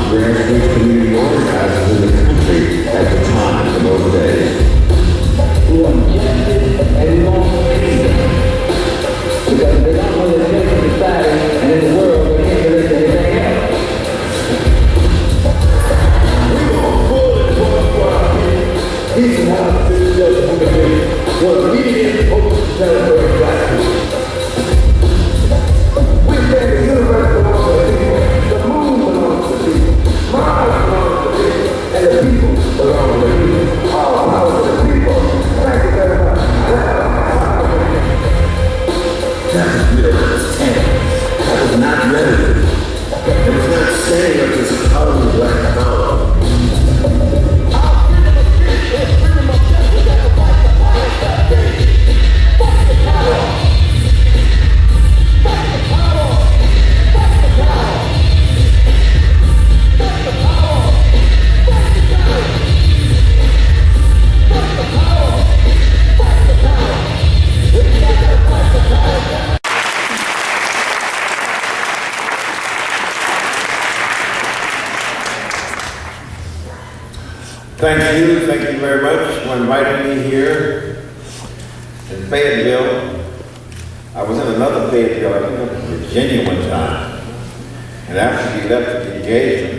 grassroots community organizers in the country at the time in those days. We objected and we won't believe them. Because they don't know that in society and in the world they can't believe anything else. We're going to pull it for our people. He's an outfit just for the people. What we did over to celebrate black people. We said the universe belongs to the people. The moon belongs to the people. Mars belongs to the people. And the people belong to the people. All power to the people. Thank you very much. That's real. That was not rhetoric. It was not saying of this power black power. Thank you very much for inviting me here in Fayetteville. I was in another Fayetteville, I think in Virginia one time. And after we left the engagement,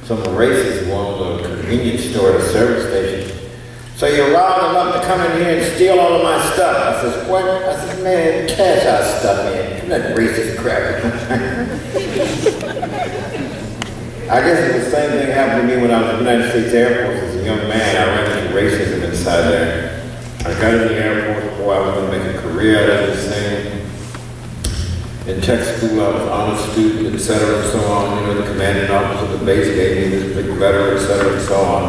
some racists wanted a convenience store at a service station. So you're wild enough to come in here and steal all of my stuff. I says, what? I said, man, cash our stuff, man. That racist crap. I guess it's the same thing happened to me when I was in the United States Air Force as a young man. I ran into racism inside there. I got in the Air Force, boy, I was going to make a career out of this thing. In tech school, I was an honor student, et cetera, and so on. You know, the commanding officer of the base gave me this big letter, et cetera, and so on.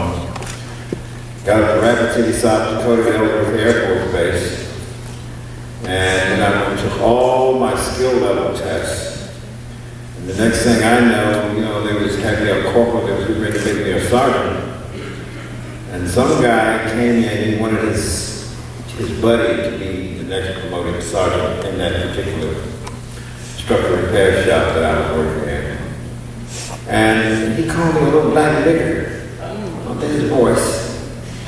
Got up to Rapid City, South Dakota, Ellsworth Air Force Base. And I took all my skill level tests. The next thing I know, you know, they was having a corporal that was ready to make me a sergeant. And some guy came in, he wanted his buddy to be the next promoted sergeant in that particular structural repair shop that I was working in. And he called me a little black nigger. I think his voice,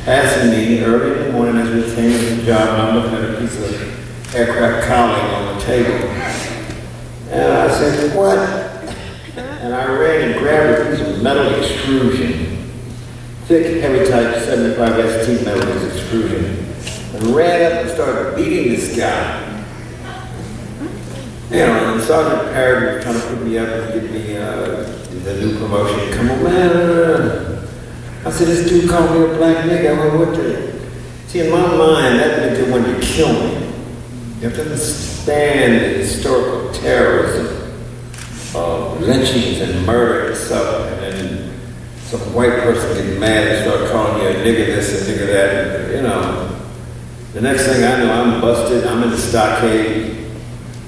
passing me early in the morning as we came to the job, and I'm looking at a piece of aircraft cowling on the table. And I said, what? And I ran and grabbed a piece of metal extrusion, thick, heavy type 75 ST metal extrusion, and ran up and started beating this guy. You know, and Sergeant Parrott was trying to put me up and give me the new promotion. Come on, man. I said, this dude called me a black nigga. I went, what the? See, in my mind, that meant they wanted to kill me. You have to understand the historical terrorism. Lynchings and murder and stuff, and then some white person get mad and start calling you a nigger this and nigger that, and, you know. The next thing I know, I'm busted, I'm in the stockade.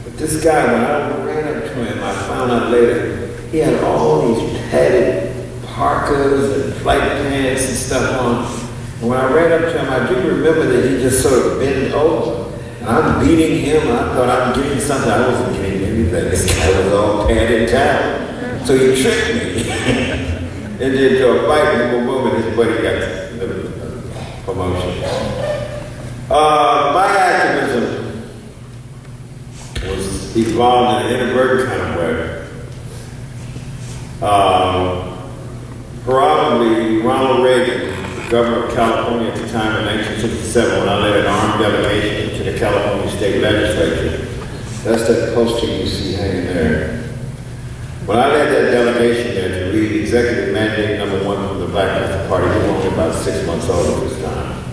But this guy, when I ran up to him, I found out later, he had all these padded parkas and flight pants and stuff on. And when I ran up to him, I do remember that he just sort of bent over. And I'm beating him, and I thought I was getting something. I wasn't getting anything. This guy was all padded down. So he tricked me. And then to a fight, and boom, and his buddy got the promotion. My activism was evolved in an inadvertent kind of way. Probably Ronald Reagan, the governor of California at the time in 1967, when I led an armed delegation to the California State Legislature. That's that poster you see hanging there. When I led that delegation there to lead executive mandate number 1 from the Black Panther Party, we were only about 6 months old at this time.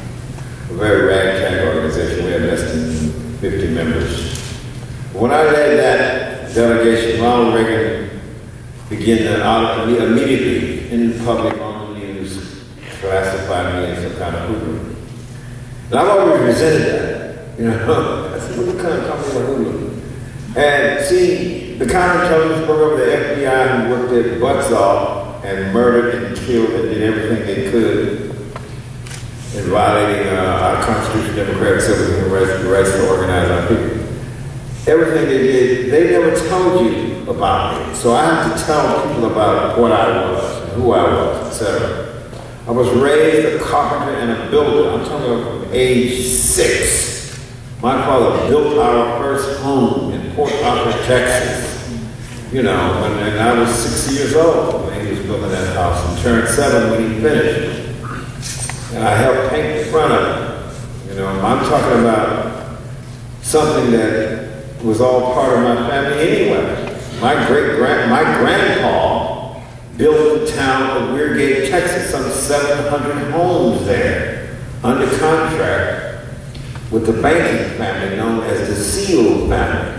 A very ragtag organization. We had less than 50 members. When I led that delegation, Ronald Reagan began to immediately in public on the news classify me as some kind of hoodlum. And I've always resented that. You know, I said, what kind of company a hoodlum? And see, the counterintelligence program, the FBI, who worked their butts off and murdered and killed and did everything they could in violating our Constitution, democratic civil human rights, the rights to organize our people. Everything they did, they never told you about me. So I have to tell people about what I was, and who I was, etc. I was raised a carpenter and a builder. I'm talking about from age 6. My father built our first home in Port Arthur, Texas. You know, and I was 6 years old when he was building that house and turned 7 when he finished. And I helped paint the front of it. You know, I'm talking about something that was all part of my family anyway. My grandpa built the town of Weirgate, Texas, some 700 homes there under contract with the banking family known as the Seale family.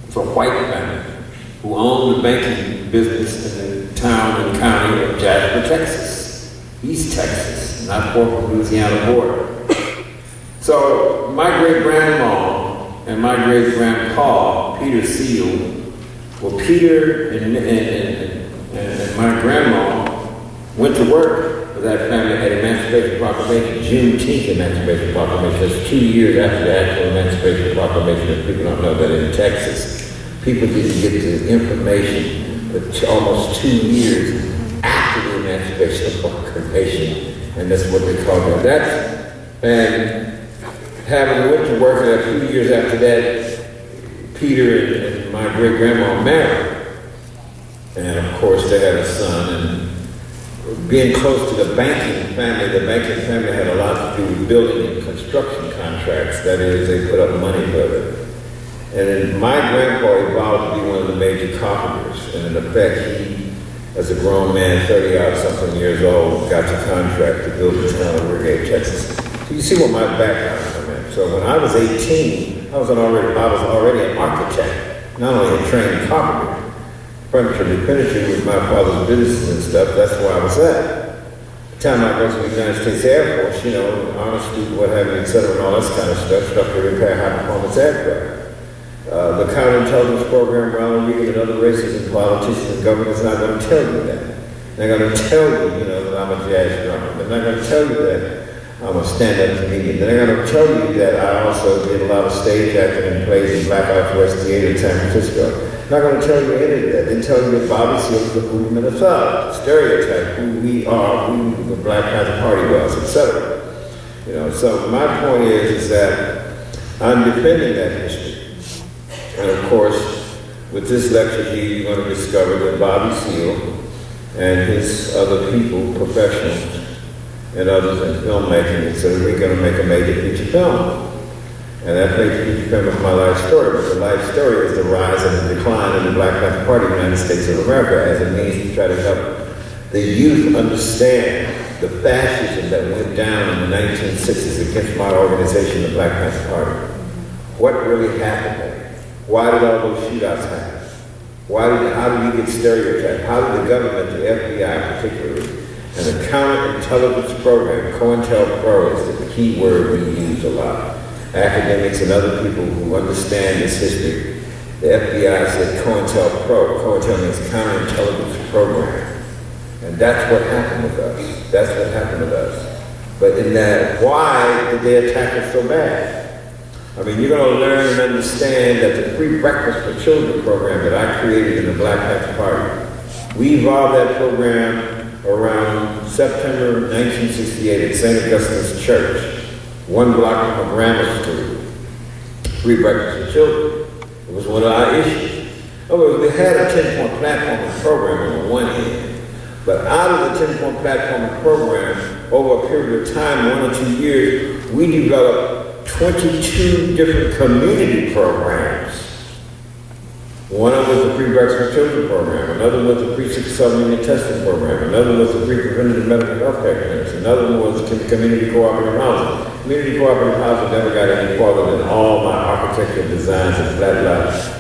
It's a white family who owned the banking business in the town and county of Jasper, Texas, East Texas, not far from the Louisiana border. So my great-grandma and my great-grandpa, Peter Seale, well, Peter and my grandma went to work for that family at Emancipation Proclamation, Juneteenth Emancipation Proclamation. That's 2 years after the actual Emancipation Proclamation. If people don't know that in Texas, people didn't get the information but almost 2 years after the Emancipation Proclamation, and that's what they call it. And having went to work a few years after that, Peter and my great-grandma married. And of course they had a son, and being close to the banking family had a lot to do with building and construction contracts. That is, they put up money for it. And then my grandpa evolved to be one of the major carpenters. And in effect, he, as a grown man, 30-something years old, got the contract to build the town of Weirgate, Texas. So you see what my background is. So when I was 18, I was already an architect, not only a trained carpenter. Furniture replenishing with my father's business and stuff, that's where I was at. The time I went to the United States Air Force, you know, honestly, what have you, et cetera, and all this kind of stuff to repair high-performance aircraft. The counterintelligence program, Ronald Reagan and other racists and politicians and governments are not going to tell you that. They're going to tell you, you know, that I'm a jazz drummer. They're not going to tell you that I'm a stand-up comedian. They're going to tell you that I also did a lot of stage acting and plays in Black Ops West Theater in San Francisco. They're not going to tell you any of that. They tell you that Bobby Seale is the movement of thought, stereotype, who we are, who the Black Panther Party was, etc. You know, so my point is that I'm defending that history. And of course, with this lecture here, you're going to discover that Bobby Seale and his other people, professionals, and others in filmmaking, etc., we're going to make a major feature film. And that major feature film is my life story. But the life story is the rise and the decline of the Black Panther Party in the United States of America as a means to try to help the youth understand the fascism that went down in the 1960s against my organization, the Black Panther Party. What really happened there? Why did all those shootouts happen? How did we get stereotyped? How did the government, the FBI particularly, and the counterintelligence program, COINTELPRO is the key word we use a lot. Academics and other people who understand this history. The FBI said COINTELPRO. COINTEL means counterintelligence program. And that's what happened with us. That's what happened with us. But in that, why did they attack us so bad? I mean, you're going to learn and understand that the Free Breakfast for Children program that I created in the Black Panther Party, we evolved that program around September 1968 at St. Augustine's Church, 1 block from Grammar Street. Free Breakfast for Children. It was one of our issues. We had a 10-point platform program on one end, but out of the 10-point platform program, over a period of time, 1 or 2 years, we developed 22 different community programs. One of them was the Free Breakfast for Children program, another was the Free 6-7 Million Testing program, another was the Free Preventative Medical Health Care Clinics, another one was the Community Cooperative Housing. Community Cooperative Housing never got any farther than all my architectural designs and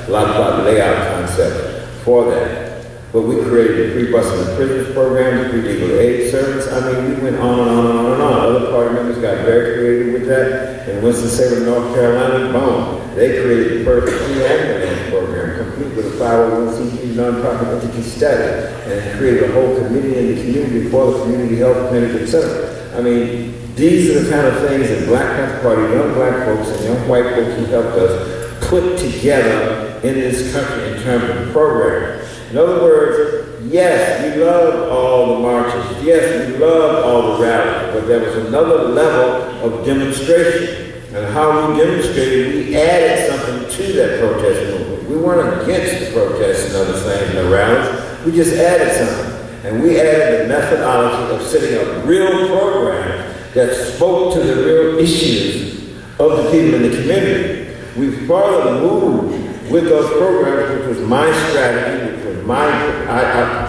lot plot layout concept for that. But we created the Free Busing and Prisoners program, the Free Legal Aid Service. I mean, we went on and on and on and on. Other party members got very creative with that. In Winston-Salem, North Carolina, boom, they created the first free ambulance program, complete with a 501c3 nonprofit entity status, and created a whole committee in the community for the community health clinic, etc. I mean, these are the kind of things that Black Panther Party, young black folks and young white folks who helped us put together in this country and terms of the program. In other words, yes, we loved all the marches. Yes, we loved all the rallies, but there was another level of demonstration. And how we demonstrated, we added something to that protest movement. We weren't against the protests and other things and the rallies. We just added something. And we added the methodology of setting up real programs that spoke to the real issues of the people in the community. We further moved with those programs, which was my strategy, which was my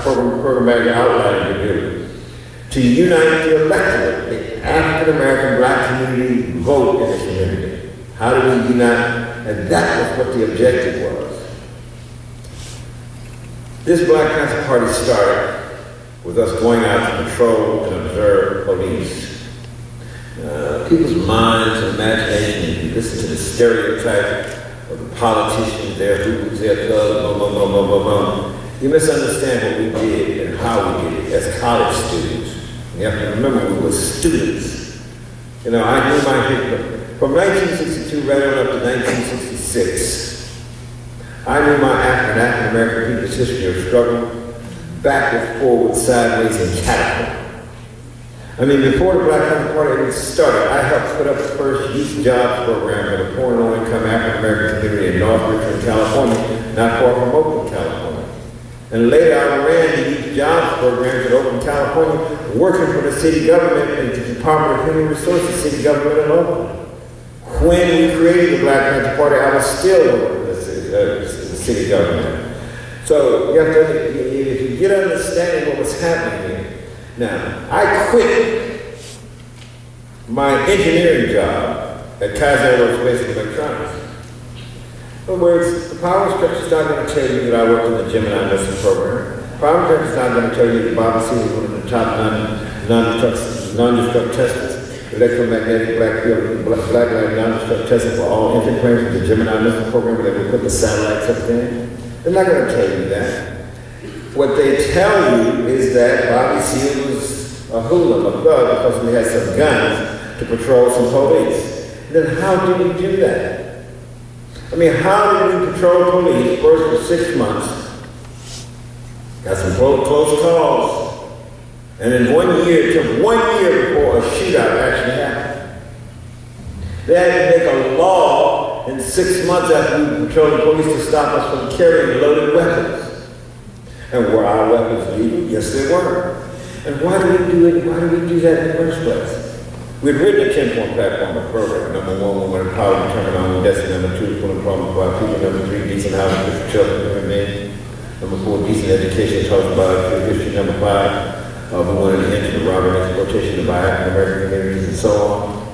programmatic outline to do, to unite the electorate, the African American black community vote in the community. How do we unite? And that was what the objective was. This Black Panther Party started with us going out to patrol and observe police. People's minds and imagination, you listen to the stereotype of the politicians, their who's their club, boom, boom, boom, boom, boom, boom. You misunderstand what we did and how we did it as college students. You have to remember we were students. You know, I knew my history. From 1962 right on up to 1966, I knew my African American people's history of struggle, backward, forward, sideways, and catapult. I mean, before the Black Panther Party even started, I helped put up the first youth jobs program for the poor and low-income African American community in North Richmond, California, not far from Oakland, California. And later I ran the youth jobs programs in Oakland, California, working for the city government and the Department of Human Resources city government in Oakland. When we created the Black Panther Party, I was still working for the city government. So you have to, if you get understanding what was happening here. Now, I quit my engineering job at Kaiser Aerospace and Electronics. In other words, the power structure is not going to tell you that I worked in the Gemini missile program. Power structure is not going to tell you that Bobby Seale was one of the top non-destruct testers, electromagnetic black field, black light non-destruct testing for all entry planes with the Gemini missile program where they would put the satellites up there. They're not going to tell you that. What they tell you is that Bobby Seale was a hoodlum, a thug, because we had some guns to patrol some police. Then how did we do that? I mean, how did we patrol police first for 6 months? Got some close calls. And in 1 year, it took 1 year before a shootout actually happened. They had to make a law in 6 months after we patrolled the police to stop us from carrying loaded weapons. And were our weapons legal? Yes, they were. And why do we do it? Why do we do that in the first place? We'd written a 10-point platform of program. Number 1, we wanted power to turn on destiny. Number 2, pulling problems for our people. Number 3, decent housing for children and men. Number 4, decent education, talking about history. Number 5, we wanted to end the robbery and exploitation of our African American communities and so on.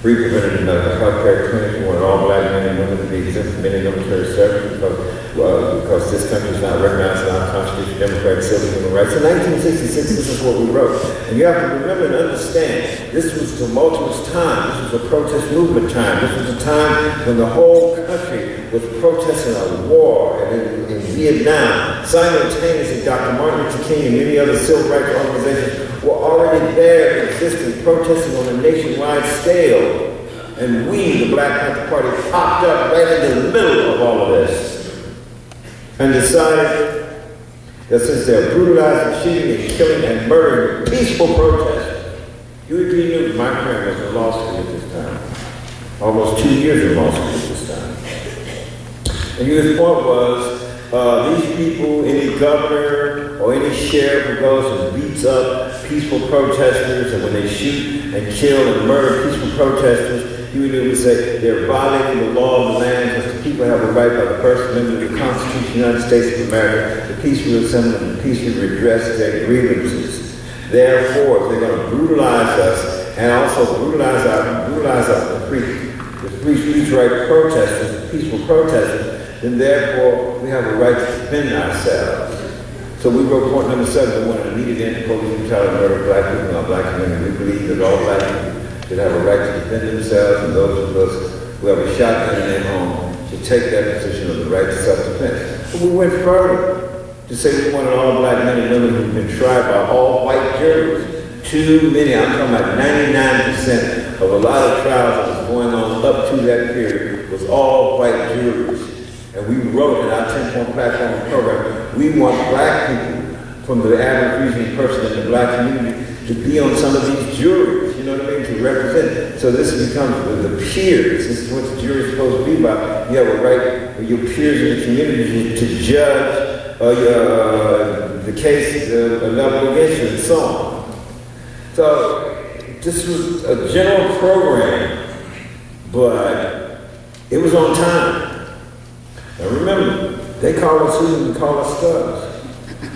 3, prevented health care clinics. We wanted all black men and women to be exempt from any military service because this country is not recognized in our Constitution, democratic civil human rights. In 1966, this is what we wrote. And you have to remember and understand, this was a tumultuous time. This was a protest movement time. This was a time when the whole country was protesting a war and in Vietnam. Simultaneously, Dr. Martin Luther King and many other civil rights organizations were already there, existing, protesting on a nationwide scale. And we, the Black Panther Party, popped up right in the middle of all of this and decided that since they're brutalizing, shooting, and killing, and murdering peaceful protesters, Huey P. Newton, my friend, was in law school at this time. Almost 2 years in law school at this time. And his point was, these people, any governor or any sheriff who goes and beats up peaceful protesters, and when they shoot and kill and murder peaceful protesters, Huey Newton would say they're violating the law of the land because the people have a right by the First Amendment of the Constitution of the United States of America to peacefully assemble and peacefully redress their grievances. Therefore, if they're going to brutalize us and also brutalize the free speech right protesters, the peaceful protesters, then therefore we have a right to defend ourselves. So we wrote point number 7, we wanted immediate end to police brutality, murder of black people in our black community. We believe that all black people should have a right to defend themselves, and those of us who have a shotgun in their home should take that position of the right to self-defense. But we went further to say we wanted all black men and women who've been tried by all white juries. Too many, I'm talking about 99% of a lot of trials that was going on up to that period was all white juries. And we wrote in our 10-point platform program, we want black people from the average reasoning person in the black community to be on some of these juries, you know what I mean, to represent. So this becomes the peers. This is what the jury is supposed to be about. You have a right with your peers in the community to judge the case, the level against you, and so on. So this was a general program, but it was on time. Now remember, they call us Susan, we call us Stubbs.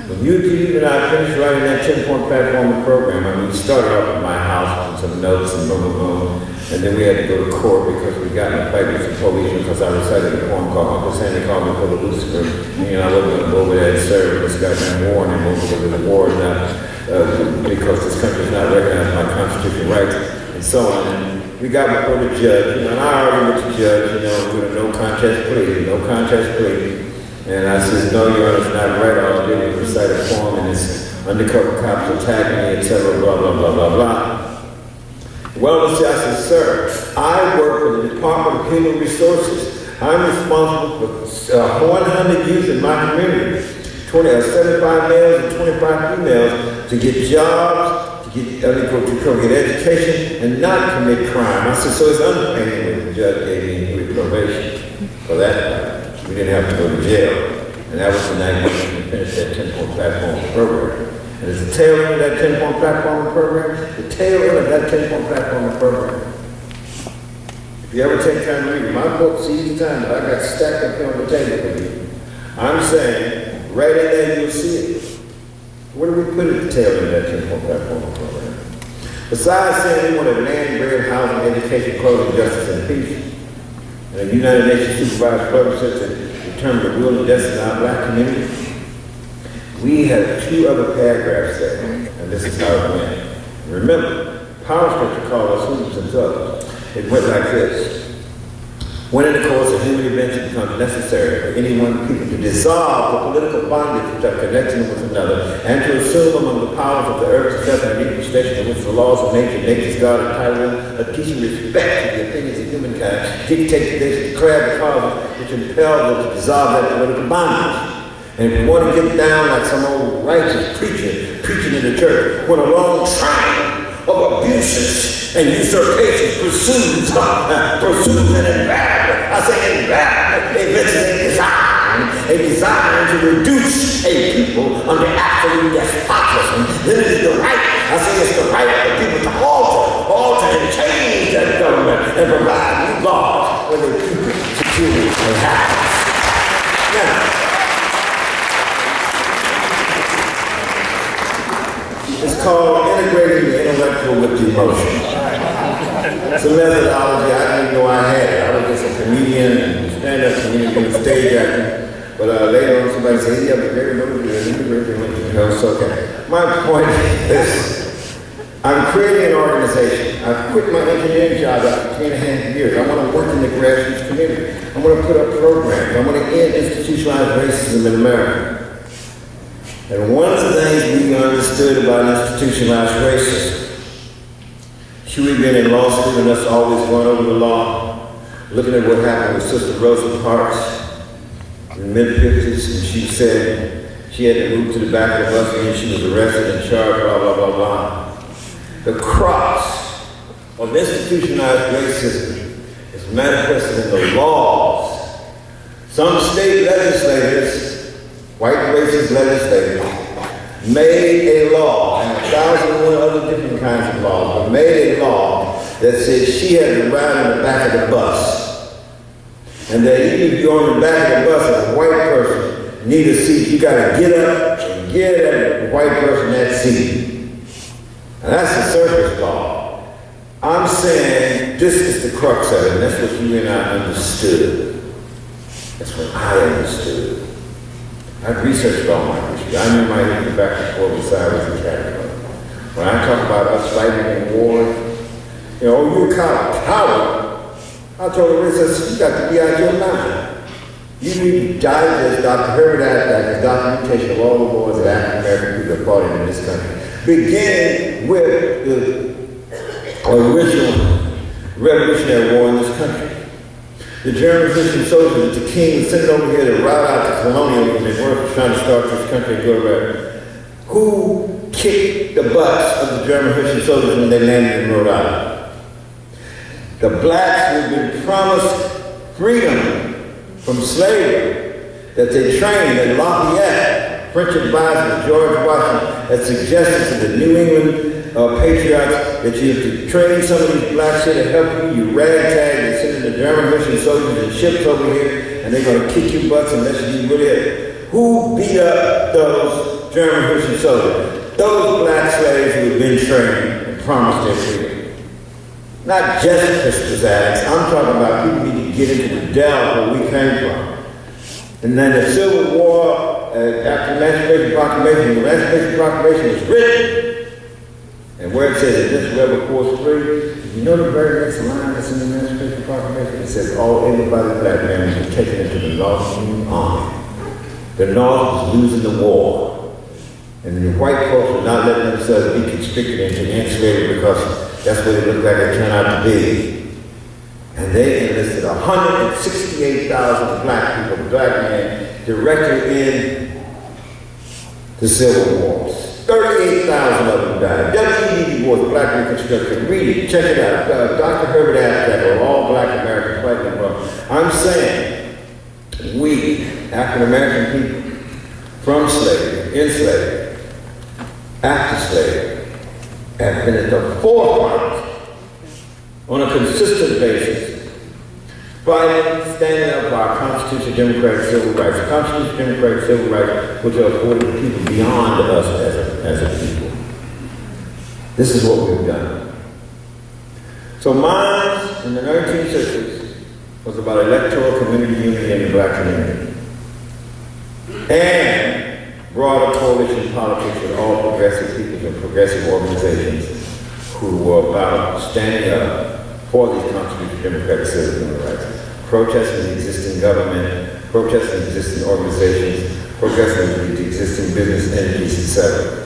When you and I finished writing that 10-point platform program, I mean, we started off at my house with some notes and boom, boom, boom, and then we had to go to court because we got in a fight with the police because I recited a poem called Uncle Sandy called me for the Lucifer. You know, I wasn't going to go over there and serve this goddamn war anymore because of the war now, because this country is not recognizing my constitutional rights and so on. And we got before the judge, you know, and I argued with the judge, you know, with a no contest plea, no contest plea. And I said, no, Your Honor, it's not right. All I did was recite a poem and this undercover cops attacking me, etc., blah, blah, blah, blah, blah. Well, Mr. I said, sir, I work for the Department of Human Resources. I'm responsible for 100 youth in my community, 75 males and 25 females, to get jobs, to get education, and not commit crime. I said, so it's underpaying what the judge gave me with probation for that. We didn't have to go to jail. And that was the night we finished that 10-point platform program. And it's the tail end of that 10-point platform program, the tail end of that 10-point platform program. If you ever take time to read my book, see the time that I got stacked up here on the table for you. I'm saying, right in there you'll see it. What do we put at the tail end of that 10-point platform program? Besides saying we want a land, bread, housing, education, clothing, justice, and peace, and the United Nations supervised purposes to determine the will and destiny of our black community, we had 2 other paragraphs there, and this is how it went. Remember, power structure called us hoops and thugs. It went like this. When in the course of human events it becomes necessary for any one people to dissolve the political bondage which are connecting them with another, and to assume among the powers of the earth to step in an equal station in which the laws of nature, nature's God, and tyrant, are teaching respect to the opinions of humankind, dictate this, declare the causes which impel them to dissolve that political bondage. And if you want to get down like some old righteous preacher preaching in the church, when a long train of abuses and usurpations pursues an environment. I say environment, a design to reduce a people under absolute despotism. Then it is the right, I say it's the right of the people to alter and change that government and provide new laws for their people, security, and happiness. Now, it's called integrating the intellectual with the emotion. It's a methodology I didn't know I had. I was just a comedian and stand-up comedian and stage actor. But later on somebody said, yeah, but very little, so okay. My point is, I'm creating an organization. I've quit my engineering job after 3.5 years. I want to work in the grassroots community. I want to put up programs. I want to end institutionalized racism in America. And one of the things we understood about institutionalized racism, Huey being in law school and us always going over the law, looking at what happened with Sister Rosa Parks in the mid-50s, and she said she had to move to the back of the bus and she was arrested and charged, blah, blah, blah, blah. The crux of institutionalized racism is manifested in the laws. Some state legislators, white racist legislators, made a law, and 1,001 other different kinds of laws, but made a law that said she had to ride in the back of the bus. And that even if you're on the back of the bus as a white person, need a seat, you gotta get up and get at the white person that seat. And that's the surface law. I'm saying this is the crux of it, and that's what you and I understood. That's what I understood. I've researched all my issues. I knew my history back and forth with Cyrus and Caterpillar. When I talk about us fighting in war, you know, oh, you're a coward. I told him, you got to be out of your mind. You need to digest Dr. Herbert Adler's documentation of all the wars that African American people have fought in this country, beginning with the original Revolutionary War in this country. The German Christian soldiers that the king sent over here to rout out the colonials when they were trying to start this country and go there. Who kicked the butts of the German Christian soldiers when they landed in Rhode Island? The blacks who had been promised freedom from slavery, that they trained at Lafayette, French advisor George Washington had suggested to the New England patriots that you have to train some of these blacks here to help you. You ragtag, they send in the German Russian soldiers and ships over here, and they're going to kick your butts unless you do it. Who beat up those German Russian soldiers? Those black slaves who had been trained and promised their freedom. Not just Christmas addicts. I'm talking about people who need to get into the Delta where we came from. And then the Civil War, after the Emancipation Proclamation, the Emancipation Proclamation was written. And where it says that this rebel force free, you know the very next line that's in the Emancipation Proclamation? It says, everybody black man was taken into the North Union Army. The North was losing the war. And the white folks were not letting themselves be conscripted into enslavement because that's what it looked like it turned out to be. And they enlisted 168,000 black people, black men, directly in the Civil Wars. 38,000 of them died. W.E.B. was Black Reconstruction. Read it, check it out. Dr. Herbert Abstract, or all black Americans fighting for. I'm saying, we, African American people, from slavery, in slavery, after slavery, have been at the forefront on a consistent basis, fighting, standing up for our Constitution, democratic civil rights. The Constitution, democratic civil rights, which are afforded to people beyond us as a people. This is what we've done. So mine, in the 1960s, was about electoral community unity in the black community. And broader coalition politics with all progressive peoples and progressive organizations who were about standing up for these constitutional democratic civil rights, protesting the existing government, protesting existing organizations, protesting the existing business entities, etc.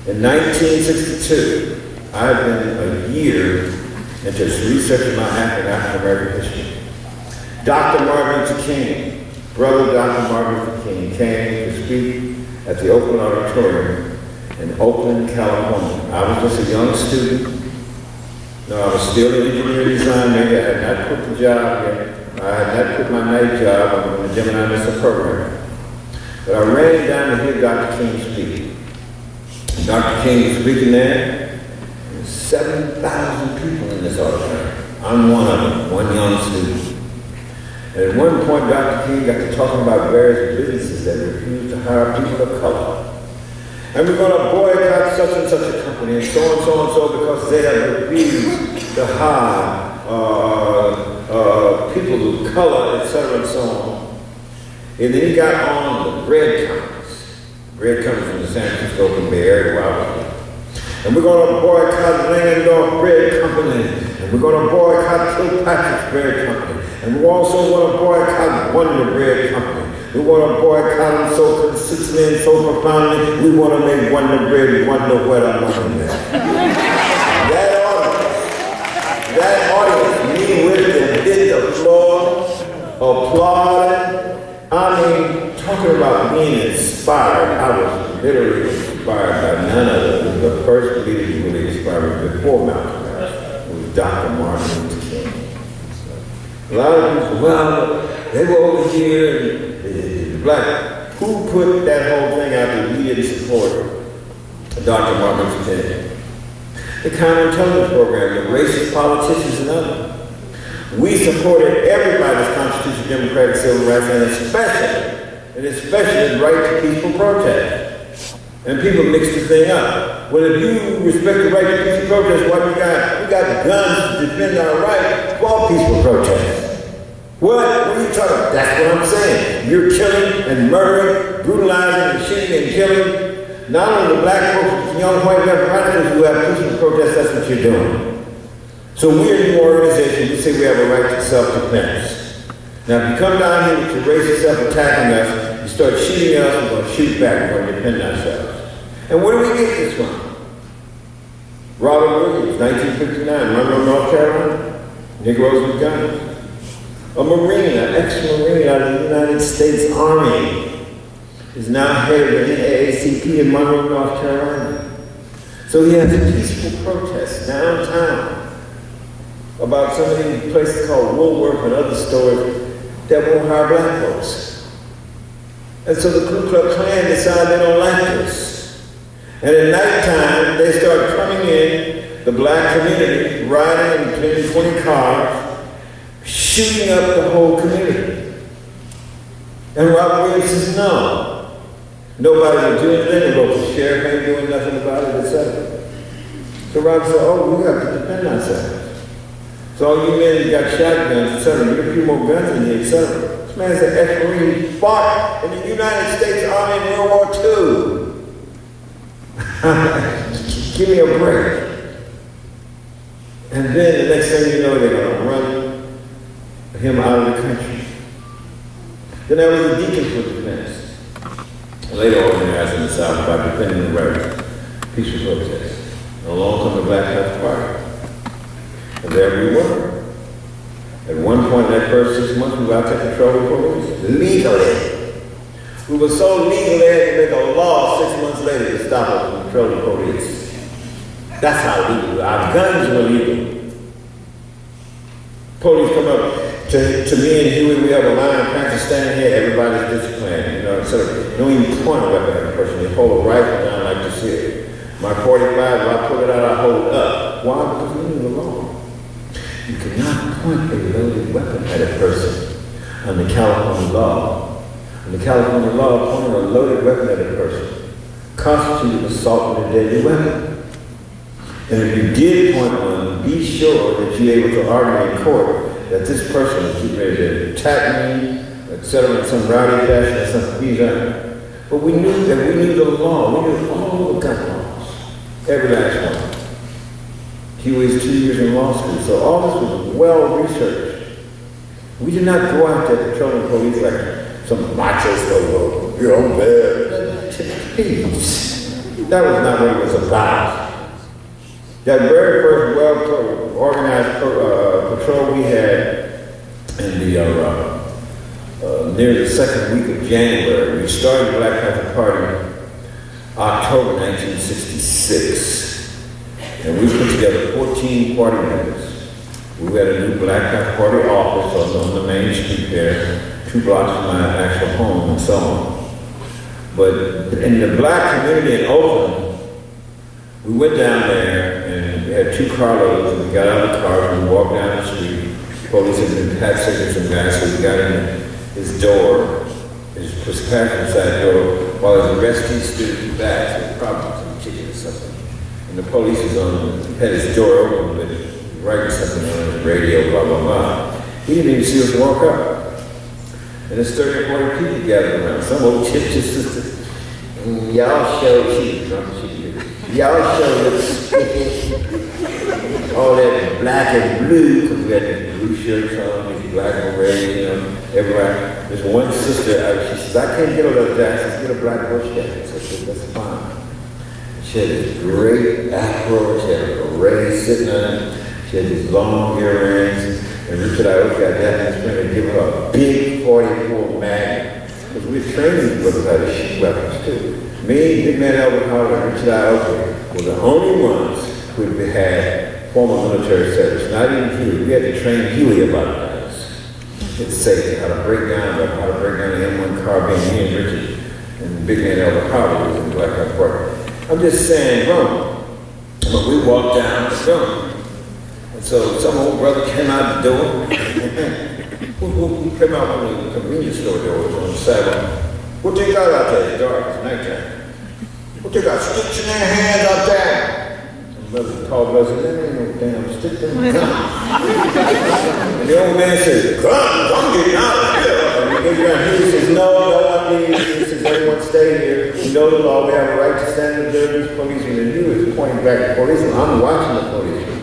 In 1962, I've been a year into researching my African American history. Dr. Martin Luther King, brother Dr. Martin Luther King, came to speak at the Oakland Auditorium in Oakland, California. I was just a young student. No, I was still in engineering design major. I had not quit the job yet. I had not quit my night job on the Gemini Missile program. But I ran down to hear Dr. King speak. Dr. King was speaking there. There's 7,000 people in this auditorium. I'm one of them, one young student. And at one point, Dr. King got to talking about various businesses that refused to hire people of color. And we're going to boycott such and such a company, and so and so and so, because they have refused to hire people of color, etc., and so on. And then he got on the bread companies from the San Francisco Oakland Bay Area where I was. And we're going to boycott Landorf Bread Company, and we're going to boycott Kilpatrick's Bread Company, and we also want to boycott Wonder Bread Company. We want to boycott them so consistently and so profoundly, we want to make Wonder Bread wonder where the money is. That audience, me with them, did the floor, applauded. I mean, talking about being inspired, I was literally inspired by none of them. The first leader who really inspired me before Malcolm X was Dr. Martin Luther King. A lot of people, well, they were over here, and black. Who put that whole thing out that we didn't support Dr. Martin Luther King? The counterintelligence program, the racist politicians and others. We supported everybody's constitutional democratic civil rights, and especially the right to peaceful protest. And people mix the thing up. Well, if you respect the right to peaceful protest, what we got guns to defend our right for peaceful protest. What are you talking about? That's what I'm saying. You're killing and murdering, brutalizing and shooting and killing not only the black folks, but young white representatives who have peaceful protests. That's what you're doing. So we're a new organization. We say we have a right to self-defense. Now, if you come down here with your racist self attacking us, you start shooting us, we're going to shoot back, we're going to defend ourselves. And where do we get this from? Robert Williams, 1959, Monroe, North Carolina. Negroes with guns. A Marine, an ex-Marine out of the United States Army, is now head of the NAACP in Monroe, North Carolina. So he has a peaceful protest downtown about some of these places called Woolworth and other stores that won't hire black folks. And so the Ku Klux Klan decided they don't like this. And at nighttime, they start coming in, the black community, riding in 20 cars, shooting up the whole community. And Robert Williams says, no. Nobody will do anything, the local sheriff ain't doing nothing about it, etc. So Robert said, oh, we have to defend ourselves. So all you men got shotguns, etc. Get a few more guns in here, etc. This man is an ex-Marine, fought in the United States Army in World War II. Give me a break. And then the next thing you know, they're going to run him out of the country. Then there was a deacon for defense. Later organized in the South by defending the right peaceful protest. And along comes the Black Panther Party. And there we were. At one point in that first 6 months, we were out to control the police. Legally. We were so legal they had to make a law 6 months later to stop us from controlling the police. That's how legal we were. Our guns were legal. Police come up to me and Huey, we have a line of practice standing here, everybody's disciplined, you know, so they don't even point a weapon at a person. They hold a rifle down like this here. My 45, if I pull it out, I hold it up. Why? Because we knew the law. You cannot point a loaded weapon at a person under California law. Under California law, pointing a loaded weapon at a person constituted assault with a deadly weapon. And if you did point one, be sure that you're able to argue in court that this person is getting ready to attack me, etc., in some rowdy fashion or some confusion. But we knew that we knew the law. We knew all the gun laws. Every last one. He was 2 years in law school, so all this was well researched. We did not go out there patrolling police like some macho slow, you're on bed. Please. That was not what it was about. That very first well-organized patrol we had in the near the second week of January, we started the Black Panther Party October 1966, and we put together 14 party members. We had a new Black Panther Party office on the main street there, 2 blocks from my actual home and so on. But in the black community in Oakland, we went down there and we had 2 carloads and we got out of the car and we walked down the street. Police had been pat-sitting some guy, so we got in his door, his passenger side door, while his arrestee stood at the back, so probably some chicken or something. And the police had his door open with writing something on his radio, blah, blah, blah. He didn't even see us walk up. And there's 30 or 40 people gathered around. Some old chip sister. Y'all show cheap, y'all show looks all that black and blue, because we had these blue shirts on, these black and red, you know, everybody. There's one sister, she says, I can't get a leather jacket, get a black bush jacket. So I said, that's fine. She had this great afro, she had a ray sitting on it, she had these long earrings, and Richard Iocki got that in his friend and give her a big 44 Magnum. Because we trained these brothers how to shoot weapons too. Me, Big Man Albert Howard, and Richard Iocki were the only ones who had former military service. Not even Huey. We had to train Huey about guns. It's safe, how to break down the M1 carbine. Me and Richard and Big Man Albert Howard was in the Black Panther Party. I'm just saying, but we walked down the room. And so some old brother came out the door. Who came out from the convenience store doors on the sidewalk. What they got out there? It's dark, it's nighttime. What they got? Sticks in their hands out there. And brother, tall brother said, there ain't no damn stick in the gun. And the old man said, guns, I'm getting out of here. He says, no, I mean, he says, everyone stay here. We know the law, we have a right to stand and observe these policemen. And he was pointing back at the policeman. I'm watching the policeman.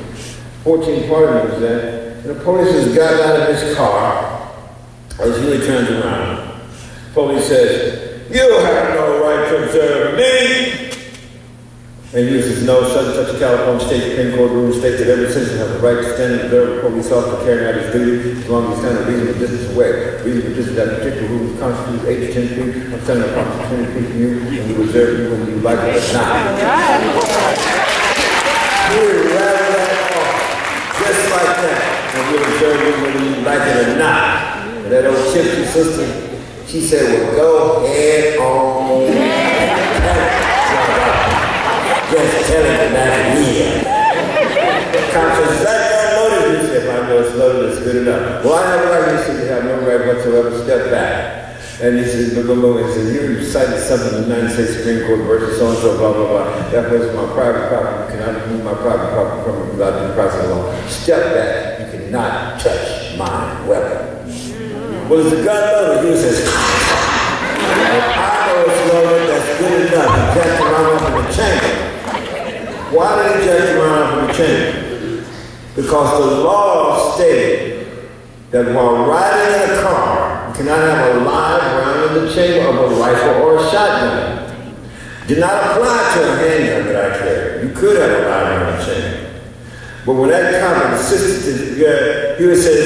14 party members there. And the policeman got out of his car as Huey turns around. Police says, you have no right to observe me. And uses no such and such a California State Supreme Court rule states that every citizen has the right to stand and observe a police officer carrying out his duty as long as he stands a reasonable distance away. Reasonable distance that particular rule constitutes 8 to 10 feet. I'm standing approximately 20 feet from you, and we observe you when you like it or not. We rattle that off just like that, and we observe you whether you like it or not. And that old gypsy sister, she said, well, go ahead on. Just tell him that here. Conscious, is that guy loaded? He said, if I know it's loaded, it's good enough. Well, I have a right, he said, you have no right whatsoever, step back. And he said, you cited something in the United States Supreme Court versus so-and-so, blah, blah, blah. That place is my private property. You cannot remove my private property from it without due process of law. Step back. You cannot touch my weapon. Well, is the gun loaded? He says, I know it's loaded, that's good enough. He jacked around up in the chamber. Why did he jack around from the chamber? Because the law stated that while riding in a car, you cannot have a live round in the chamber of a rifle or a shotgun. Did not apply to a handgun that I carry. You could have a live round in the chamber. But when that cop insisted to, he would say,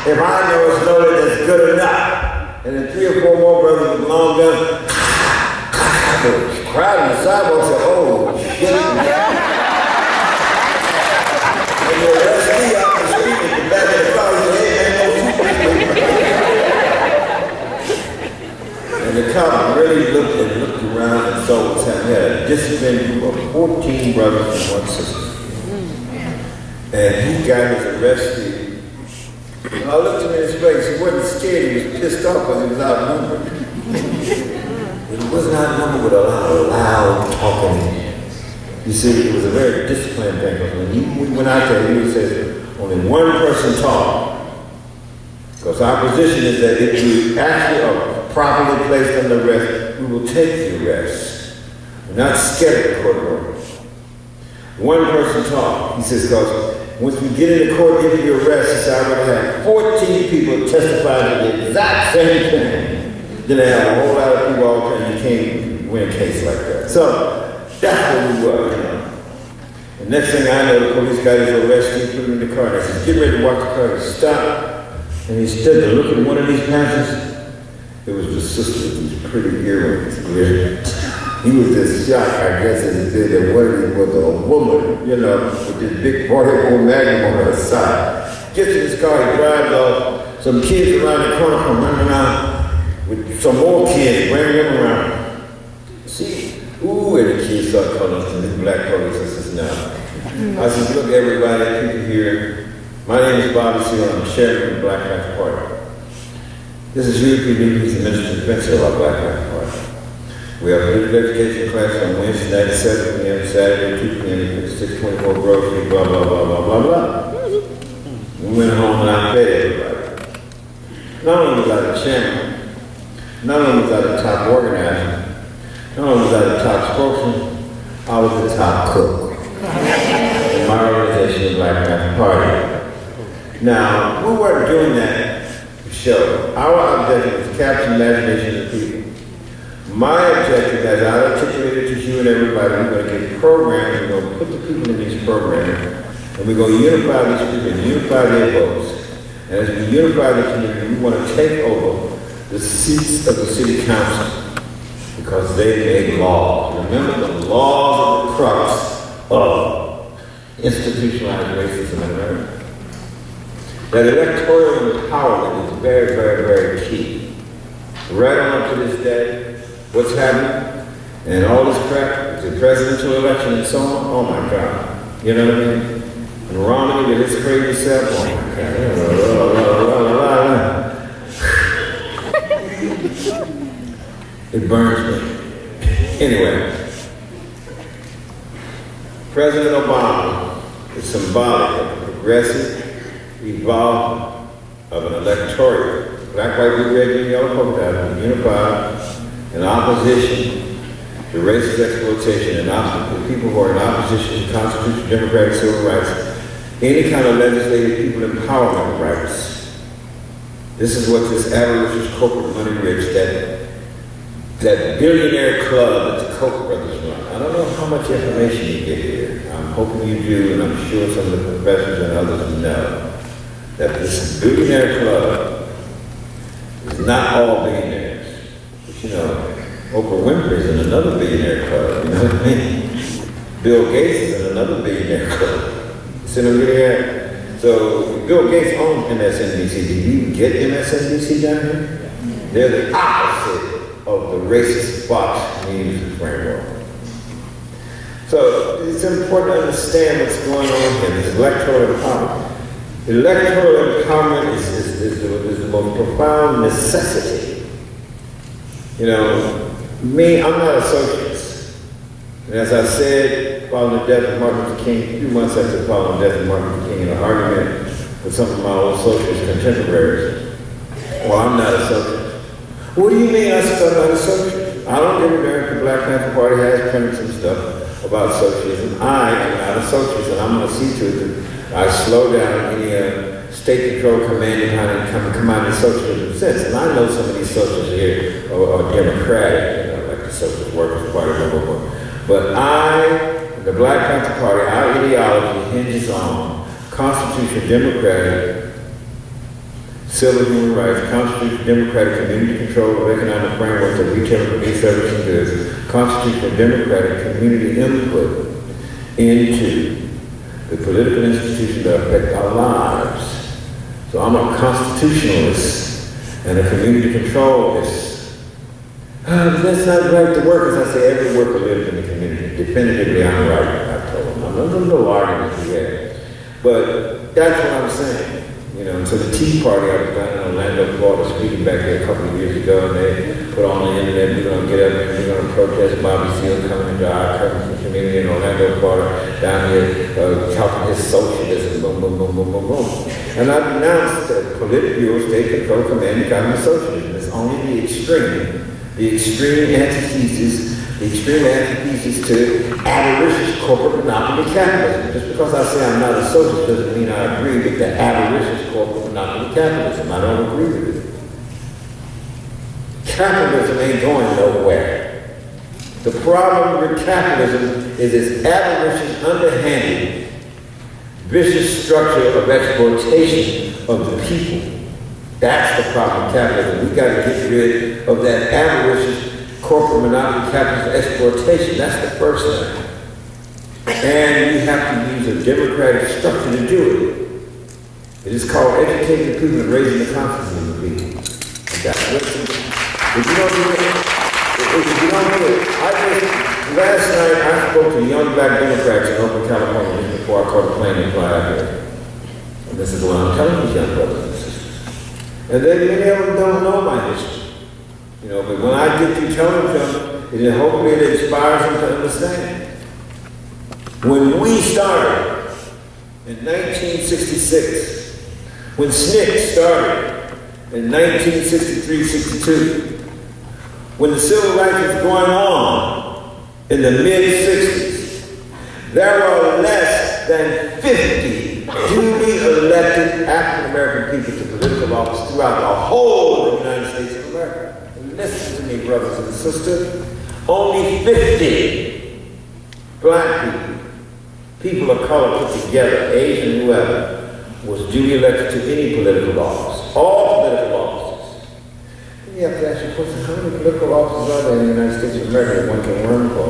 if I know it's loaded, that's good enough. And then 3 or 4 more brothers with long guns, the crowd on the sidewalk said, oh, shit. And the rest of me out the street at the back of the car said, hey, man, and the cop really looked around and saw what's happening. He had a disciplined group of 14 brothers and 1 sister. And he got his arrested. And I looked him in his face. He wasn't scared. He was pissed off because he was outnumbered. It was not numbered with a lot of loud talking. You see, it was a very disciplined thing. When we went out there, he would say, only one person talk. Because our position is that if you actually are properly placed under arrest, we will take the arrest. We're not scared of the court order. One person talk. He says, because once we get into court, give you arrest, he said, I'm going to have 14 people testify to the exact same thing. Then they have a whole lot of people all and you can't win a case like that. So that's what we were, you know. The next thing I know, the police got his arrest, he put him in the car, and I said, get ready to walk the car. He stopped, and he stood there looking at one of these passengers. It was the sister with these pretty earrings. He was just shocked, I guess, as he did that one of them was a woman, you know, with this big 44 Magnum on her side. Gets in his car, he drives off. Some kids around the corner come running around with some more kids, bring them around. See, ooh, and the kids start calling us the new black police officers now. I said, look, everybody, people here. My name is Bobby Seale. I'm chairman of the Black Lives Party. This is UP News and Minister Defense of our Black Lives Party. We have a political education class on Wednesday night at 7 p.m., Saturday 2 p.m., 624 Grove Street, blah, blah, blah, blah, blah, blah. We went home and I fed everybody. Not only was I the chairman, not only was I the top organizer, not only was I the top spokesman, I was the top cook in my organization, the Black Lives Party. Now, we weren't doing that for show. Our objective was to capture the imagination of the people. My objective, as I articulated to you and everybody, we're going to get programs, we're going to put the people in these programs, and we're going to unify these people and unify their votes. And as we unify the community, we want to take over the seats of the city council because they make laws. Remember, the laws are the crux of institutionalized racism in America. That electoral empowerment is very, very, very key. Right on up to this day, what's happening, and all this crap, the presidential election and so on, oh my God. You know what I mean? And Romney with his crazy self, oh my God. It burns me. Anyway, President Obama is symbolic of the progressive evolvement of an electorate. Black, white, blue, red, green, yellow, polka dot, unified in opposition to racist exploitation and to people who are in opposition to constitutional democratic civil rights, any kind of legislative people empowerment rights. This is what this abolitionist corporate money rich that that billionaire club that the Koch brothers run. I don't know how much information you get here. I'm hoping you do, and I'm sure some of the professors and others know that this billionaire club is not all billionaires. But you know, Oprah Winfrey is in another billionaire club, you know what I mean? Bill Gates is in another billionaire club. You see what I'm getting at? So Bill Gates owns MSNBC. Did you get MSNBC down here? They're the opposite of the racist Fox News framework. So it's important to understand what's going on here. This electoral empowerment. Electoral empowerment is the most profound necessity. You know, me, I'm not a socialist. And as I said, following the death of Martin Luther King, a few months after following the death of Martin Luther King, in an argument with some of my old socialist contemporaries, well, I'm not a socialist. What do you mean I'm not a socialist? I don't give a damn if the Black Panther Party has printed some stuff about socialism. I am not a socialist, and I'm going to see to it that I slow down any state-controlled commanding socialism sense. And I know some of these socialists here are democratic, you know, like the Socialist Workers' Party, blah, blah, blah. But the Black Panther Party, our ideology hinges on constitutional democratic, civil human rights, constitutional democratic community control of economic frameworks of retail and produce services and goods, constitutional democratic community input into the political institutions that affect our lives. So I'm a constitutionalist and a community controlist. That's not right. The workers, I say, every worker lives in the community. Definitively, I'm right, I told them. I'm not no argument here. But that's what I'm saying. You know, and so the Tea Party, I was down in Orlando, Florida, speaking back there a couple of years ago, and they put on the internet, we're going to get up and we're going to protest Bobby Seale coming into our community in Orlando, Florida, down here, talking his socialism, boom, boom, boom, boom, boom, boom. And I denounced that Politburo, state control, command, economy, socialism. It's only the extreme antithesis to avaricious corporate monopoly capitalism. Just because I say I'm not a socialist doesn't mean I agree with the avaricious corporate monopoly capitalism. I don't agree with it. Capitalism ain't going nowhere. The problem with capitalism is its avaricious, underhanded, vicious structure of exploitation of the people. That's the problem with capitalism. We've got to get rid of that avaricious corporate monopoly capitalist exploitation. That's the first thing. And we have to use a democratic structure to do it. It is called educating the people and raising the confidence of the people. If you don't do it, last night I spoke to young black Democrats in Oakland, California, just before I caught a plane and fly out here. And this is what I'm telling these young brothers and sisters. And then many of them don't know my history. You know, but when I get through telling them, then hopefully it inspires them to understand. When we started in 1966, when SNCC started in 1963-62, when the civil rights was going on in the mid-60s, there were less than 50 duly elected African-American people to political office throughout the whole of the United States of America. Listen to me, brothers and sisters. Only 50 black people of color put together, Asian, whoever, was duly elected to any political office. All political offices. Then you have to ask your question, how many political offices are there in the United States of America that one can run for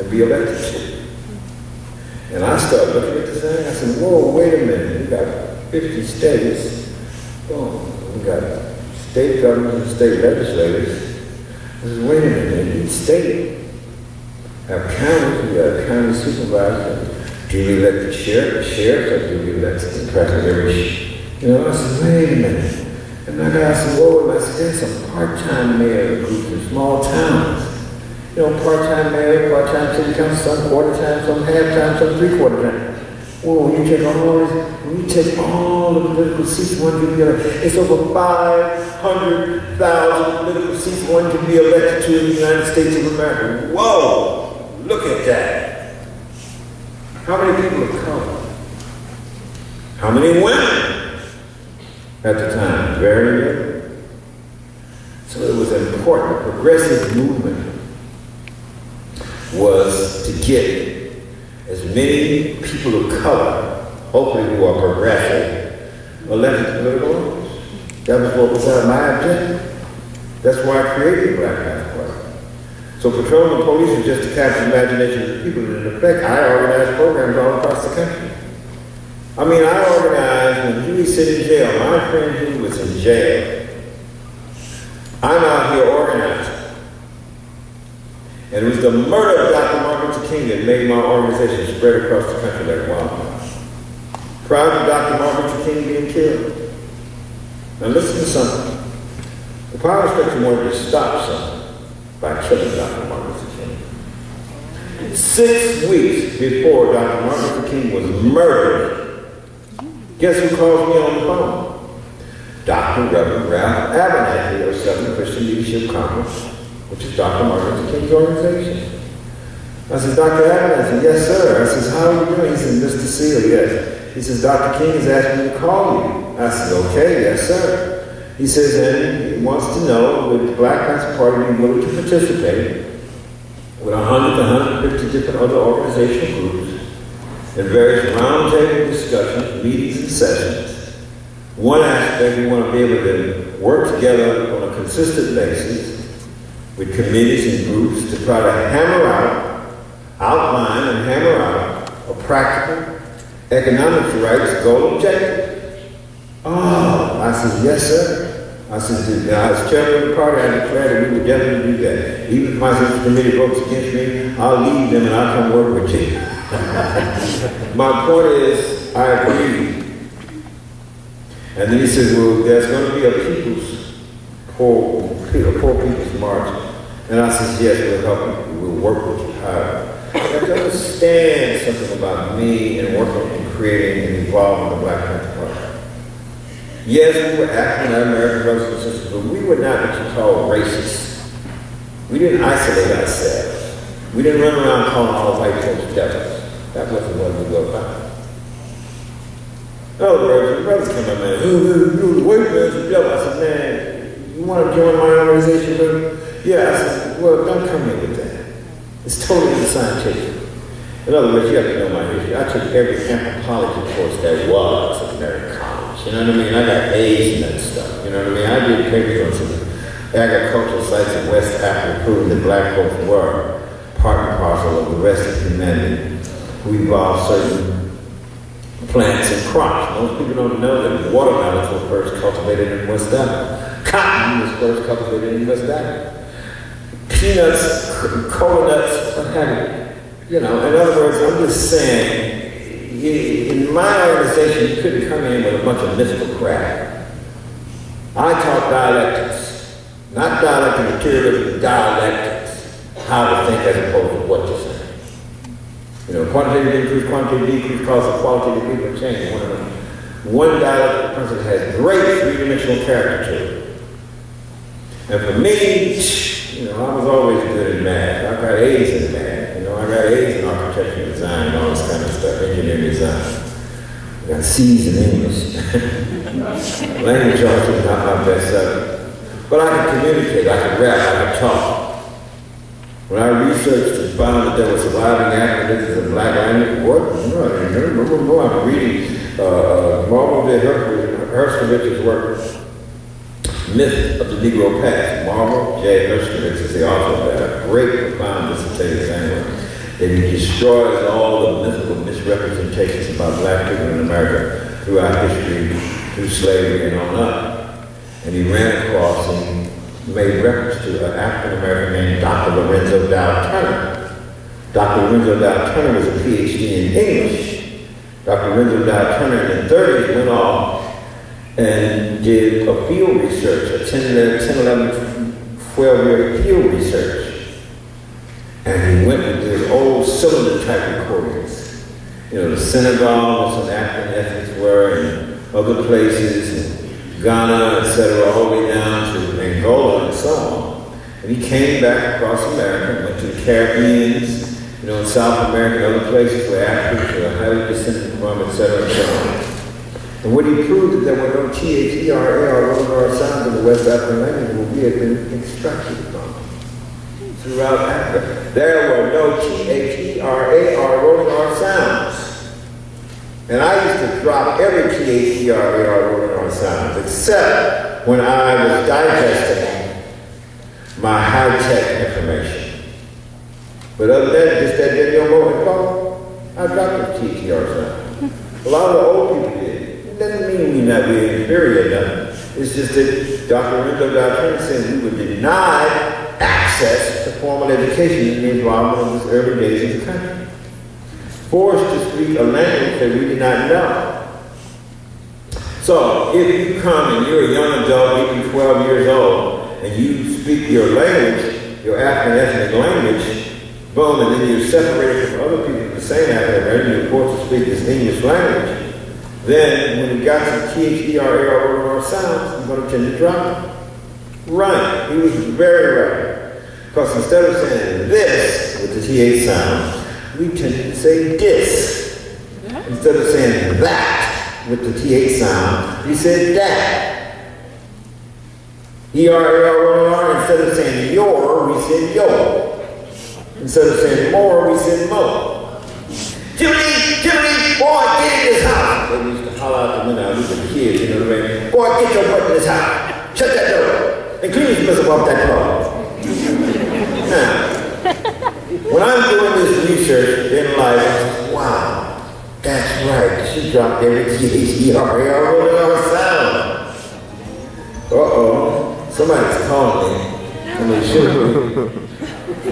and be elected to? And I started looking at this thing, I said, whoa, wait a minute, we got 50 states. Boom, we got state governments and state legislators. I said, wait a minute, each state have counties, we got a county supervisor, duly elected sheriff, the sheriffs are duly elected in practically every, you know, I said, wait a minute. And I got some, whoa, I said, there's some part-time mayor groups in small towns. You know, part-time mayor, part-time city council, some quarter-time, some half-time, some three-quarter time. Whoa, when you take all the political seats one can be elected, it's over 500,000 political seats one can be elected to in the United States of America. Whoa, look at that. How many people of color? How many women at the time? Very little. So it was was important, progressive movement, was to get as many people of color, hopefully who are progressive, elected to political office. That was what was my objective. That's why I created the Black Panther Party. So patrolling the police was just to capture the imagination of the people, and in effect, I organized programs all across the country. I mean, I organized, when Huey sit in jail, my friend Huey was in jail. I'm out here organizing. And it was the murder of Dr. Martin Luther King that made my organization spread across the country like wildfire. Prior to Dr. Martin Luther King being killed. Now listen to something. The power structure wanted to stop something by killing Dr. Martin Luther King. 6 weeks before Dr. Martin Luther King was murdered, guess who called me on the phone? Dr. Reverend Ralph Abernathy of Southern Christian Leadership Conference, which is Dr. Martin Luther King's organization. I said, Dr. Abernathy, yes, sir. I says, how are you doing? He said, Mr. Seale, yes. He says, Dr. King has asked me to call you. I said, okay, yes, sir. He says, and he wants to know, would the Black Panther Party be willing to participate with 100 to 150 different other organizational groups in various roundtable discussions, meetings, and sessions. One aspect, we want to be able to work together on a consistent basis with committees and groups to try to outline and hammer out a practical economic rights goal objective. Oh, I said, yes, sir. I said, as chairman of the party, I declared that we would definitely do that. Even if my sister committee votes against me, I'll leave them and I'll come work with you. My point is, I agree. And then he says, well, there's going to be a poor people's march. And I said, yes, we'll help you. We'll work with you hard. You have to understand something about me and working and creating and involving the Black Panther Party. Yes, we were African American brothers and sisters, but we were not what you call racist. We didn't isolate ourselves. We didn't run around calling all white folks devils. That wasn't what we were about. No, the brothers come up, man, the white man's a devil. I said, man, you want to join my organization, brother? Yeah, I said, well, don't come here with that. It's totally unscientific. In other words, you have to know my history. I took every anthropology course there was at American College. You know what I mean? I got A's in that stuff. You know what I mean? I did papers on some agricultural sites in West Africa proving that black folks were part and parcel of the rest of humanity who evolved certain plants and crops. Most people don't know that watermelons were first cultivated in West Africa. Cotton was first cultivated in West Africa. Peanuts, cola nuts, what have you. You know, in other words, I'm just saying, in my organization, you couldn't come in with a bunch of mystical crap. I taught dialectics, not dialectic materialism, dialectics, how to think as opposed to what you're saying. You know, quantitative increase, quantitative decrease causes qualitative people to change. One dialectic principle has great three-dimensional character to it. And for me, you know, I was always good in math. I got A's in math. You know, I got A's in architectural design and all this kind of stuff, engineering design. I got C's in English. Language arts is not my best subject. But I could communicate, I could rap, I could talk. When I researched and found that there were surviving Africans in black language, what? No, I remember I'm reading Marvel de Hershkovich's work, Myth of the Negro Past. Marvel J. Hershkovich is the author of that. A great, profound dissertation anyway. That he destroys all the mythical misrepresentations about black people in America throughout history, through slavery and on up. And he ran across and made reference to an African American named Dr. Lorenzo Dow Turner. Dr. Lorenzo Dow Turner was a PhD in English. Dr. Lorenzo Dow Turner in the 30s went off and did a field research, a 10, 11, 12-year field research. And he went with these old cylinder type recordings. You know, the Senegal, where some African ethnics were, and other places, and Ghana, etc., all the way down to Angola and so on. And he came back across America, went to the Caribbean, you know, in South America and other places where Africans were highly descended from, etc., and so on. And when he proved that there were no T-H-E-R-A-R rolling R sounds in the West African language, well, we had been instructed from throughout Africa. There were no T-H-E-R-A-R rolling R sounds. And I used to drop every T-H-E-R-A-R rolling R sounds, except when I was digesting my high-tech information. But other than that, just that video and call, I dropped the T-H-E-R sound. A lot of the old people did. It doesn't mean we not being inferior or nothing. It's just that Dr. Renzo Doctrine said we were denied access to formal education in the involvement of these early days in the country. Forced to speak a language that we did not know. So if you come and you're a young adult, even 12 years old, and you speak your language, your African ethnic language, boom, and then you're separated from other people in the same African language, and you're forced to speak this English language, then when you got to T-H-E-R-A-R sounds, you're going to tend to drop it. Right. He was very right. Because instead of saying this with the TH sound, we tended to say dis. Instead of saying that with the TH sound, we said that. E-R-A-R-O-R, instead of saying your, we said yo. Instead of saying more, we said mo. Jimmy, boy, get in this house. They used to holler out the window, we were kids, you know what I mean? Boy, get your butt in this house. Shut that door. And clean your piss off that floor. Now, when I'm doing this research in life, wow, that's right. She dropped every T-H-E-R-A-R sound. Uh-oh, somebody's calling me. Somebody should.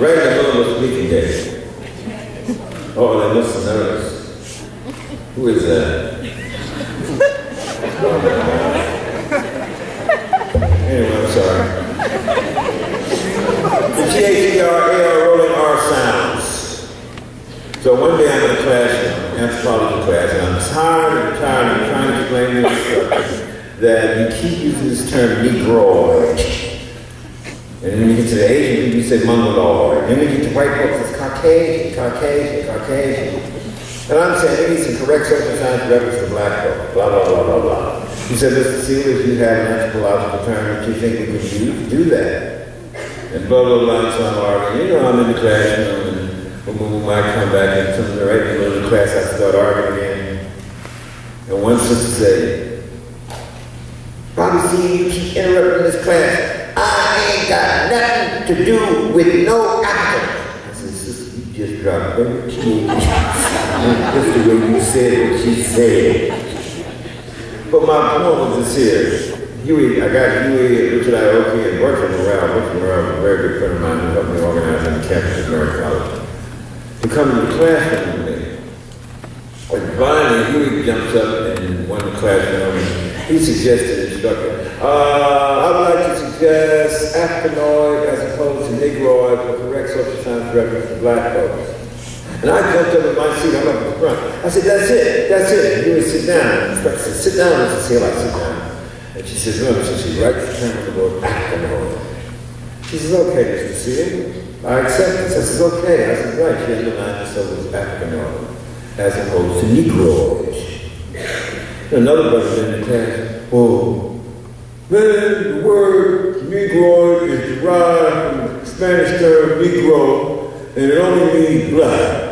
Right in the middle of a speaking day. Oh, they must have noticed. Who is that? Anyway, I'm sorry. The T-H-E-R-A-R rolling R sounds. So one day I'm in a class, anthropology class, and I'm tired and trying to explain to the instructor that you keep using this term Negroid. And then when you get to the Asian people, you say Mongoloid. And then when you get to white folks, it's Caucasian. And I'm saying they need some correct social science reference to black folks, blah, blah, blah, blah, blah. He said, Mr. Seale, if you have an anthropological term that you think we can use, do that. And blah, blah, blah, so I'm arguing. You know, I'm in the classroom, and when I come back and some of the right in the middle of the class, I start arguing again. And one sister said, Bobby C, you keep interrupting this class. I ain't got nothing to do with no African. I said, sister, you just dropped every key. Just the way you said what she said. But my point was this here. I got Huey, Richard Ioki, and Bertram Morrell. Bertram Morrell was a very good friend of mine who helped me organize on the campus of Mary College. To come to the classroom with me. And finally, Huey jumps up in one of the classrooms. He suggested instructor, I would like to suggest Africanoid as opposed to Negroid for correct social science reference to black folks. And I jumped up in my seat, I'm up in the front. I said, that's it. And he would sit down. The instructor said, sit down, Mr. Seale. I sit down. And she says, no, so she writes the term on the board, Africanoid. She says, okay, Mr. Seale, I accept this. I says, okay. I said, right, she underlined this over as Africanoid as opposed to Negroid. Another brother in the class, oh, man, the word Negroid is derived from the Spanish term Negro, and it only means black.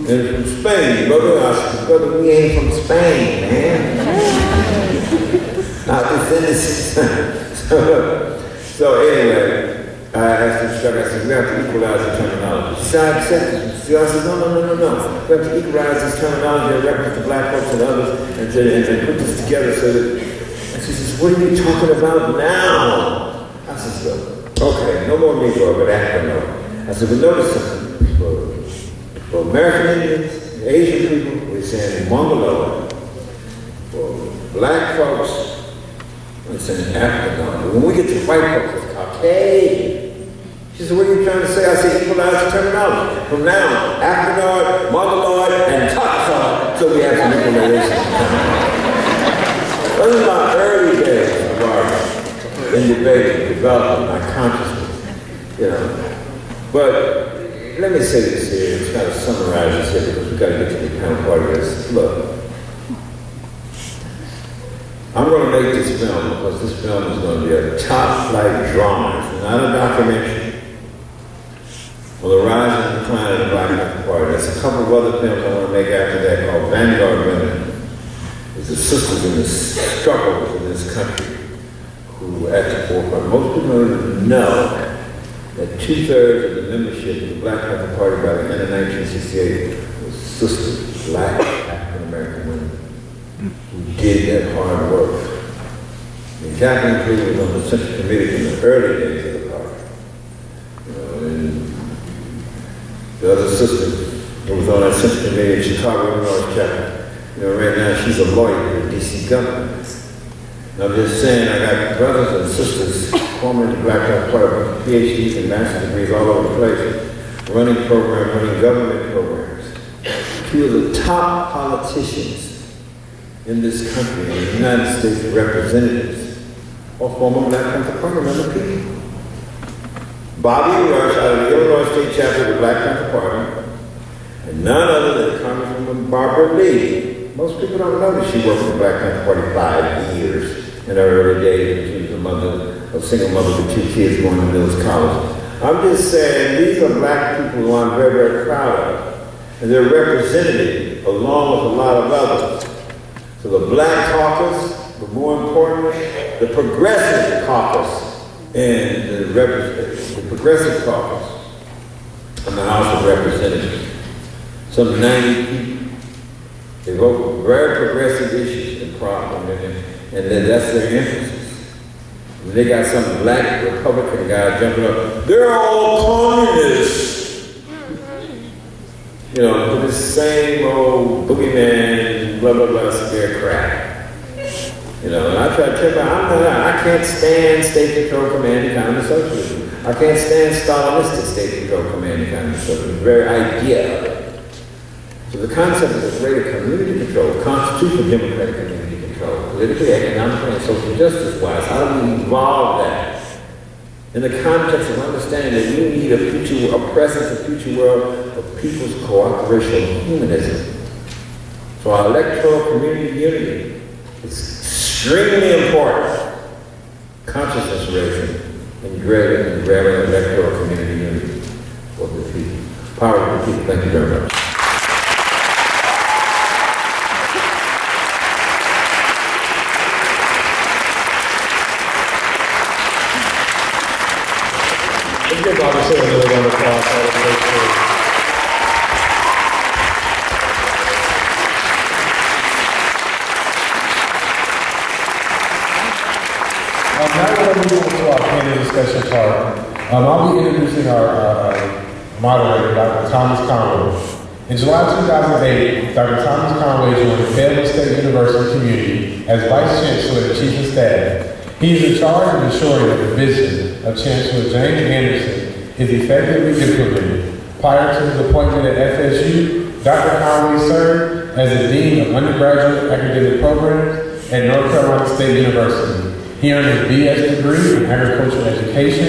And it's from Spain, brother. I said, brother, we ain't from Spain, man. Not this So anyway, I asked the instructor, I said, we have to equalize the terminology. She said, I accept it. So I said, no. We have to equalize this terminology in reference to black folks and others and put this together so that, and she says, what are you talking about now? I said, okay, no more Negro, but African. I said, but notice something. For American Indians, Asian people, we're saying Mongoloid. For black folks, we're saying African. But when we get to white folks, it's Caucasian. She said, what are you trying to say? I said, equalize the terminology. From now, Africanoid, Mongoloid, and Toxoid, so we have some equalization. Those are my early days of art in debate, developing my consciousness, you know. But let me say this here, try to summarize this here because we've got to get to the kind of part of this. Look, going to make this film because this film is going to be a top-flight drama. It's not a documentary. On the rise and decline of the Black Panther Party. There's a couple of other films I want to make after that called Vanguard Women. It's the sisters in the struggles in this country who are at the forefront. Most people don't know that 2/3 of the membership of the Black Panther Party by the end of 1968 was sisters, Black African-American women, who did that hard work. And Jacqueline Cleveland was on the Central Committee in the early days of the party. You know, and the other sister who was on that Central Committee in Chicago, Illinois chapter, you know, right now she's a lawyer for the D.C. government. And I'm just saying, I got brothers and sisters, former Black Panther Party, PhDs and master's degrees all over the place, running programs, running government programs. Two of the top politicians in this country, in the United States representatives, are former Black Panther Party member people. Bobby Rush out of the Illinois State chapter of the Black Panther Party, and none other than Congresswoman Barbara Lee. Most people don't know that she worked for the Black Panther Party 5 years in her early days when she was a mother, a single mother with 2 kids going to Mills College. I'm just saying, these are black people who I'm very, very proud of. And they're represented along with a lot of others. So the Black Caucus, but more importantly, the Progressive Caucus and the Progressive Caucus in the House of Representatives. Some 90 people. They vote for very progressive issues and problems, and then that's their emphasis. And they got some black Republican guy jumping up, they're all communists. You know, for the same old boogeyman, blah, blah, blah, scare crap. You know, and I try to tell them, I can't stand state control, command, and communist socialism. I can't stand Stalinistic state control, command, and communist socialism. The very idea of it. So the concept of the greater community control, constitutional democratic community control, politically, economically, and social justice-wise, how do we evolve that in the context of understanding that we need a presence, a future world of people's cooperation and humanism. So our electoral community unity is extremely important. Consciousness raising and grabbing electoral community unity for the people. Power of the people. Thank you very much. Give Bobby Seale another round of applause. Now we're going to move on to our panel discussion part. I'll be introducing our moderator, Dr. Thomas Conway. In July 2008, Dr. Thomas Conway joined Fayetteville State University community as Vice Chancellor and Chief of Staff. He is in charge of ensuring that the vision of Chancellor James Anderson is effectively implemented. Prior to his appointment at FSU, Dr. Conway served as the Dean of Undergraduate Academic Programs at North Carolina State University. He earned his BS degree in Agricultural Education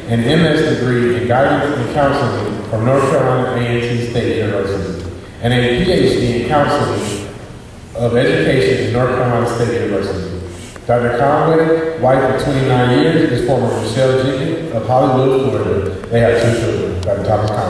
and MS degree in Guidance and Counseling from North Carolina A&T State University, and a PhD in Counseling of Education in North Carolina State University. Dr. Conway, wife of 29 years, is former Michelle Jenkins of Hollywood, Florida. They have 2 children. Dr. Thomas Conway.